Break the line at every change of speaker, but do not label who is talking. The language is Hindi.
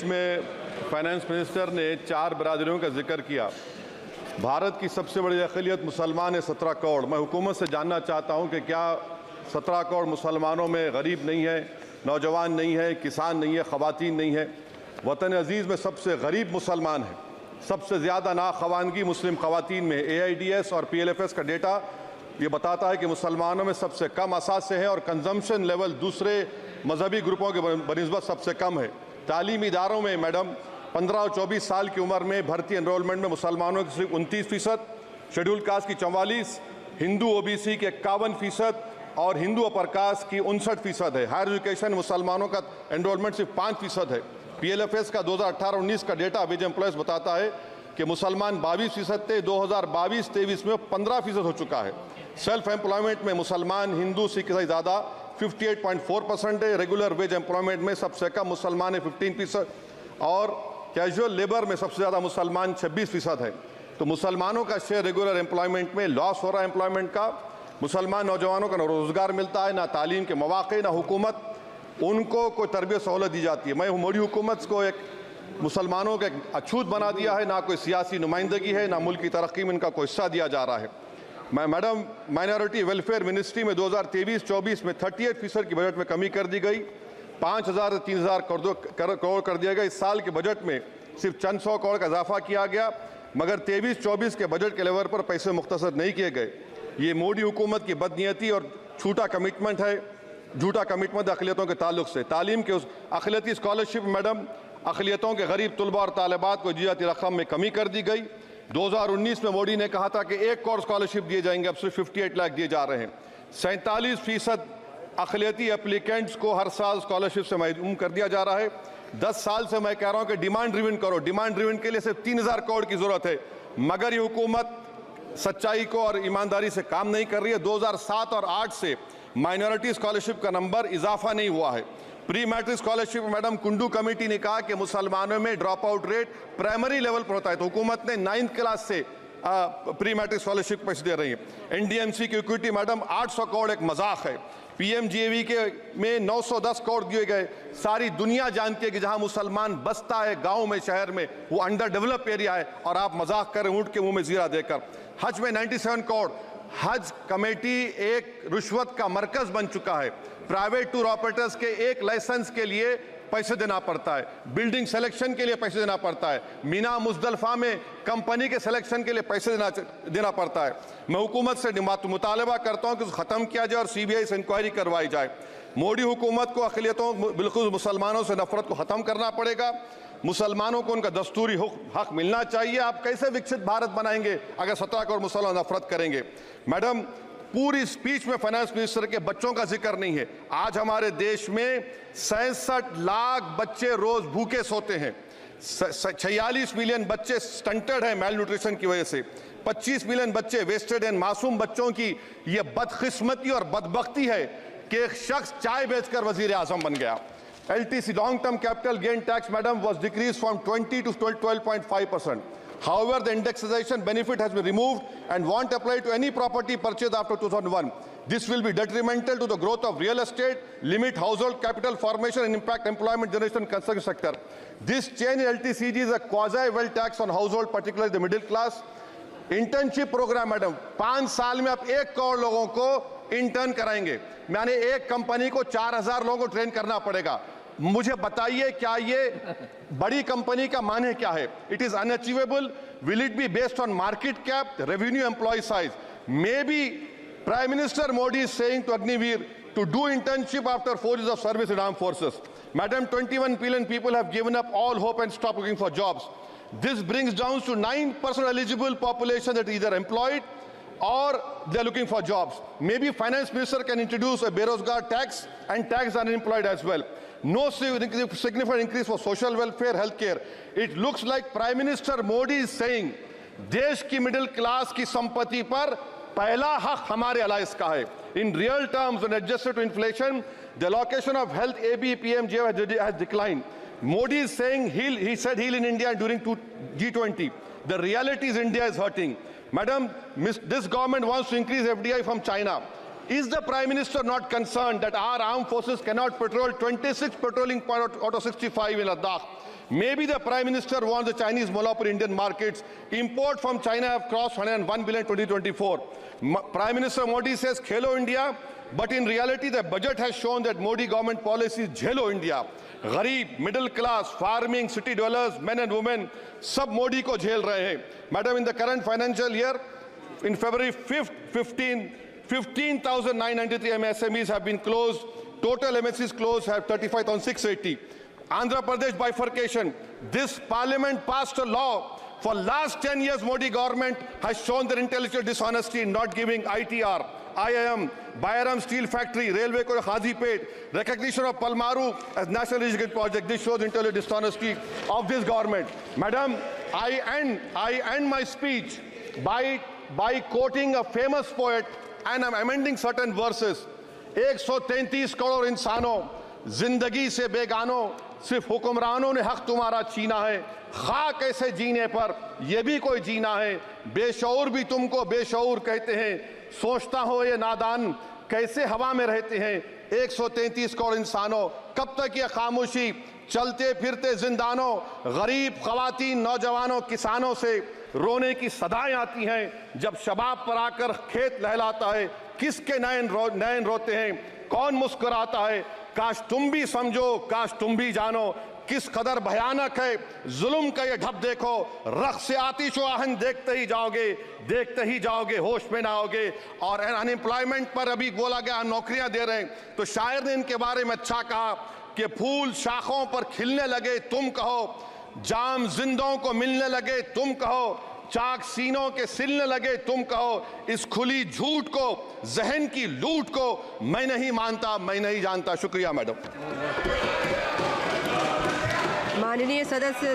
स्पीच में फाइनेंस मिनिस्टर ने 4 बरादरियों का जिक्र किया। भारत की सबसे बड़ी अक़लियत मुसलमान है 17 करोड़। मैं हुकूमत से जानना चाहता हूं कि क्या 17 करोड़ मुसलमानों में गरीब नहीं है, नौजवान नहीं है, किसान नहीं है, ख़वातीन नहीं है? वतन अजीज़ में सबसे गरीब मुसलमान है, सबसे ज़्यादा नाखवानगी मुस्लिम ख़वातीन में। AIDS और PLFS का डेटा ये बताता है कि मुसलमानों में सबसे कम असासे हैं और कंजम्पशन लेवल दूसरे मजहबी ग्रुपों के बनिस्बत सबसे कम है। तालीमी इदारों में मैडम 15 और 24 साल की उम्र में भर्ती एनरोलमेंट में मुसलमानों की सिर्फ 29%, शेड्यूल कास्ट की 44%, हिंदू OBC के 51% और हिंदू अपर कास्ट की 59% है। हायर एजुकेशन मुसलमानों का एनरोलमेंट सिर्फ 5% है। PLFS का 2018-19 का डेटा वेज एम्प्लॉयज़ बताता है कि मुसलमान 22% थे, 2022-23 में 15% हो चुका है। सेल्फ एम्प्लॉयमेंट में मुसलमान हिंदू सिख से ज़्यादा 58.4% है। रेगुलर वेज एम्प्लॉयमेंट में सबसे कम मुसलमान है 15% और कैजुअल लेबर में सबसे ज़्यादा मुसलमान 26% है। तो मुसलमानों का शेयर रेगुलर एम्प्लॉयमेंट में लॉस हो रहा है एम्प्लॉयमेंट का। मुसलमान नौजवानों का ना रोज़गार मिलता है, ना तालीम के मौक़े, ना हुकूमत उनको कोई तरबियत सहूलत दी जाती है। मैं मोदी हुकूमत को एक मुसलमानों का एक अछूत बना दिया है, ना कोई सियासी नुमाइंदगी है, ना मुल्क की तरक्की में इनका कोई हिस्सा दिया जा रहा है। मैं मैडम माइनॉरिटी वेलफेयर मिनिस्ट्री में 2023-24 में 38% की बजट में कमी कर दी गई, 5,000 से 3,000 करोड़ कर दिया गया। इस साल के बजट में सिर्फ चंद 100 करोड़ का इजाफा किया गया, मगर 23-24 के बजट के लेवल पर पैसे मुख्तसर नहीं किए गए। ये मोदी हुकूमत की बदनीयती और झूठा कमिटमेंट है, झूठा कमिटमेंट अक़लियतों के ताल्लुक से। तालीम के उस अक़लियती स्कॉलरशिप मैडम अक़लियतों के गरीब तलबा और तालिबात को दी रकम में कमी कर दी गई। 2019 में मोदी ने कहा था कि 1 करोड़ स्कॉलरशिप दिए जाएंगे, अब सिर्फ 58 लाख दिए जा रहे हैं। 47% अक़लियती एप्लीकेंट्स को हर साल स्कॉलरशिप से महरूम कर दिया जा रहा है। 10 साल से मैं कह रहा हूं कि डिमांड ड्रिवन करो। डिमांड ड्रिवन के लिए सिर्फ 3,000 करोड़ की जरूरत है, मगर ये हुकूमत सच्चाई को और ईमानदारी से काम नहीं कर रही है। 2007 और 8 से माइनॉरिटी स्कॉलरशिप का नंबर इजाफा नहीं हुआ है। Pre matric scholarship madam Kundu committee ने कहा कि मुसलमानों में drop out rate primary level पर होता है, तो हुकूमत ने 9th क्लास से प्री मैट्रिक स्कॉलरशिप पैसे दे रही है। NDMC की इक्विटी मैडम 800 करोड़ एक मजाक है। PMGAV के में 910 करोड़ दिए गए। सारी दुनिया जानती है कि जहां मुसलमान बसता है गांव में, शहर में, वो अंडर डेवलप एरिया है और आप मजाक करें ऊँट के मुंह में जीरा देकर। हज में 97 करोड़। हज कमेटी एक रिश्वत का मरकज बन चुका है। प्राइवेट टूर ऑपरेटर्स के एक लाइसेंस के लिए पैसे देना पड़ता है, बिल्डिंग सिलेक्शन के लिए पैसे देना पड़ता है, मीना मुजदलफा में कंपनी के सिलेक्शन के लिए पैसे देना पड़ता है। मैं हुकूमत से मुतालबा करता हूं कि ख़त्म किया जाए और CBI से इंक्वायरी करवाई जाए। मोदी हुकूमत को अक़लियतों बिल्कुल मुसलमानों से नफरत को ख़त्म करना पड़ेगा। मुसलमानों को उनका दस्तूरी हक मिलना चाहिए। आप कैसे विकसित भारत बनाएंगे अगर 17 करोड़ मुसलमान नफरत करेंगे? मैडम पूरी स्पीच में फाइनेंस मिनिस्टर के बच्चों का जिक्र नहीं है। आज हमारे देश में 66 लाख बच्चे रोज भूखे सोते हैं। 46 मिलियन बच्चे स्टंटेड हैं मेल न्यूट्रिशन की वजह से। 25 मिलियन बच्चे वेस्टेड हैं। मासूम बच्चों की यह बदकिस्मती और बदबख्ती है कि एक शख्स चाय बेचकर वजीर आजम बन गया। LTC long term capital gain tax madam was decreased from 20 to 12.5%. However, the indexation benefit has been removed and won't apply to any property purchased after 2001. This will be detrimental to the growth of real estate, limit household capital formation and impact employment generation in construction sector. This change in LTCG is a quasi-wealth tax on household, particularly the middle class. Internship program madam 5 साल में आप 1 करोड़ लोगों को इंटर्न कराएंगे, यानी एक कंपनी को 4,000 लोगों को ट्रेन करना पड़ेगा। मुझे बताइए क्या ये बड़ी कंपनी का माने क्या है? It is unachievable. Will it be based on market cap, revenue, employ size? Maybe prime minister Modi is saying to Agniveer to do internship after 4 years of service in armed forces. Madam, 21 billion people have given up all hope and stopped looking for jobs. This brings down to 9% eligible population that is either employed or they're looking for jobs. Maybe finance minister can introduce a Berozgar tax and tax unemployed as well. No significant increase for social welfare, healthcare. It looks like Prime Minister Modi is saying देश की मिडिल क्लास की संपत्ति पर पहला हक हमारे अलायंस का है. In real terms, when adjusted to inflation, the allocation of health ABPMJ has declined. Modi is saying he said heal in India during G20. The reality is India is hurting. Madam, this government wants to increase FDI from China. Is the Prime Minister not concerned that our armed forces cannot patrol 26 patrolling point out of 65 in Ladakh? Maybe the Prime Minister wants the Chinese monopoly Indian markets. Import from China have crossed 101 billion 2024. Prime Minister Modi says Khelo India, but in reality the budget has shown that Modi government policy is Jhelo India. Gharib, middle class, farming, city dwellers, men and women, sab Modi ko jhel rahe hain. Madam, in the current financial year, in February 5th, 15,993 MSMEs have been closed. Total MSCs closed have 35,680. Andhra Pradesh bifurcation. This parliament passed a law. For last 10 years, Modi government has shown their intellectual dishonesty in not giving ITR, IIM, Bayaram Steel Factory, Railway Corridor Hazipet, recognition of Palmaru as national education project. This shows intellectual dishonesty of this government. Madam, I end my speech by quoting a famous poet, and I'm amending certain verses. 133 crore इंसानों जिंदगी से बेगानों सिर्फ हुक्मरानों ने हक तुम्हारा छीना है खाक ऐसे जीने पर ये भी कोई जीना है बेशऊर भी तुमको बेशऊर कहते हैं सोचता हो ये नादान कैसे हवा में रहते हैं 133 करोड़ इंसानों कब तक ये खामोशी चलते फिरते जिंदानों गरीब खवातीन नौजवानों किसानों से रोने की सदाएं आती हैं जब शबाब पर आकर खेत लहलाता है किसके नयन रोते हैं कौन मुस्कुराता है काश तुम भी समझो काश तुम भी जानो किस कदर भयानक है जुल्म का ये ढब देखो रख से आतिश व आहन देखते ही जाओगे होश में ना आओगे और अनएम्प्लॉयमेंट पर अभी बोला गया नौकरियां दे रहे हैं तो शायर ने इनके बारे में अच्छा कहा कि फूल शाखों पर खिलने लगे तुम कहो जाम जिंदों को मिलने लगे तुम कहो चाक सीनों के सिलने लगे तुम कहो इस खुली झूठ को जहन की लूट को मैं नहीं मानता मैं नहीं जानता शुक्रिया मैडम
माननीय सदस्य